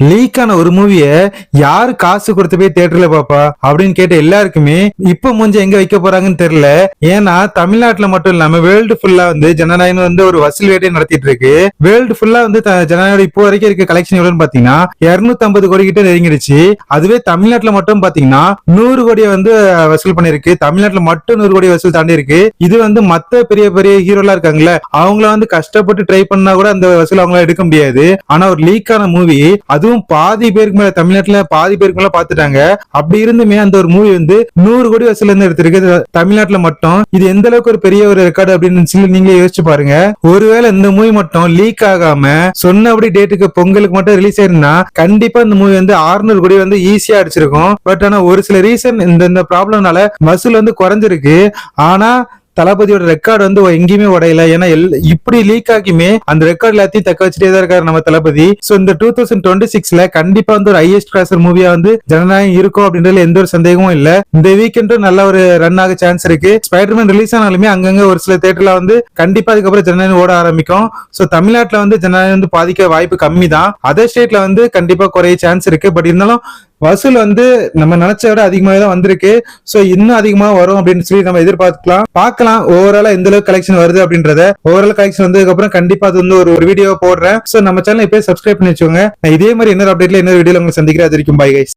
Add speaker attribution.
Speaker 1: League ஆன ஒரு மூவிய யாரு காசு கொடுத்து போய் தியேட்டர்ல பாப்பா அப்படின்னு கேட்ட எல்லாருக்குமே இப்ப மூஞ்ச எங்க வைக்க போறாங்கன்னு தெரியல. ஏன்னா தமிழ்நாட்டுல மட்டும் இல்லாம வேர்ல்டு ஃபுல்லா வந்து ஜனநாயகம் வந்து ஒரு வசூல் வேட்டையை நடத்திட்டு இருக்கு. வேர்ல்டு ஃபுல்லா வந்து ஜனநாயகம் இப்போ வரைக்கும் இருக்க கலெக்ஷன் எவ்வளவுன்னு பாத்தீங்கன்னா 250 கோடி கிட்ட நெருங்கிடுச்சு. அதுவே தமிழ்நாட்டுல மட்டும் பாத்தீங்கன்னா 100 கோடியை வந்து வசூல் பண்ணிருக்கு. தமிழ்நாட்டுல மட்டும் 100 கோடி வசூல் தாண்டி இருக்கு. இது வந்து மத்த பெரிய பெரிய ஹீரோலாம் இருக்காங்கல்ல, அவங்கள வந்து கஷ்டப்பட்டு ட்ரை பண்ணா கூட அந்த வசூல் அவங்களால எடுக்க முடியாது. ஆனா ஒரு லீக் ஆன மூவி, அதுவும் பாதி பேருக்கு மேல தமிழ்நாட்டுல பாதி பேருக்கு மேல பாத்துட்டாங்க. அப்படி இருந்துமே அந்த ஒரு மூவி வந்து 100 கோடி வசூல் இருந்து எடுத்திருக்கு தமிழ்நாட்டுல மட்டும். இது எந்த அளவுக்கு ஒரு பெரிய ஒரு ரெக்கார்டு அப்படின்னு சொல்லி நீங்களே யோசிச்சு பாருங்க. ஒருவேளை இந்த மூவி மட்டும் லீக் ஆகாம சொன்னபடி டேட்டுக்கு பொங்கலுக்கு மட்டும் ரிலீஸ் ஆயிருந்தா கண்டிப்பா இந்த மூவி வந்து 600 கோடி வந்து ஈஸியா அடிச்சிருக்கும். பட் ஆனா ஒரு சில ரீசன் இந்த ப்ராப்ளம்னால வசூல் வந்து குறைஞ்சிருக்கு. ஆனா தளபதியோட ரெக்கார்டு வந்து எங்கேயுமே உடையல. ஏன்னா இப்படி லீக் ஆகியுமே அந்த ரெக்கார்ட் எல்லாத்தையும் தக்க வச்சுட்டே தான் இருக்காரு நம்ம தளபதி. சோ இந்த 2026ல கண்டிப்பா வந்து ஒரு ஹையஸ்ட் கிளாஸர் மூவியா வந்து ஜனநாயகம் இருக்கும் அப்படின்றதுல எந்த ஒரு சந்தேகமும் இல்ல. இந்த வீக்கெண்டும் நல்ல ஒரு ரன் ஆக சான்ஸ் இருக்கு. ஸ்பைடர்மேன் ரிலீஸ் ஆனாலுமே அங்கங்க ஒரு சில தியேட்டர்ல வந்து கண்டிப்பா அதுக்கப்புறம் ஜனநாயகம் ஓட ஆரம்பிக்கும். சோ தமிழ்நாட்டுல வந்து ஜனநாயகம் வந்து பாதிக்க வாய்ப்பு கம்மி தான். அதர் ஸ்டேட்ல வந்து கண்டிப்பா குறைய சான்ஸ் இருக்கு. பட் இருந்தாலும் வசூல் வந்து நம்ம நினைச்ச விட அதிகமாக தான் வந்திருக்கு. சோ இன்னும் அதிகமா வரும் அப்படின்னு சொல்லி நம்ம பார்க்கலாம் ஓவராலா எந்த அளவுக்கு கலெக்ஷன் வருது அப்படின்றத. ஓவரால் கலெக்ஷன் வந்ததுக்கு அப்புறம் கண்டிப்பா அது வந்து ஒரு வீடியோ போடுறேன். சோ நம்ம சேனல் இப்பயே சப்ஸ்கிரைப் பண்ணி வச்சுக்கோங்க. நான் இதே மாதிரி இன்னொரு அப்டேட்ல இன்னொரு வீடியோல உங்களுக்கு சந்திக்கிறேன். அது வரைக்கும் பை கைஸ்.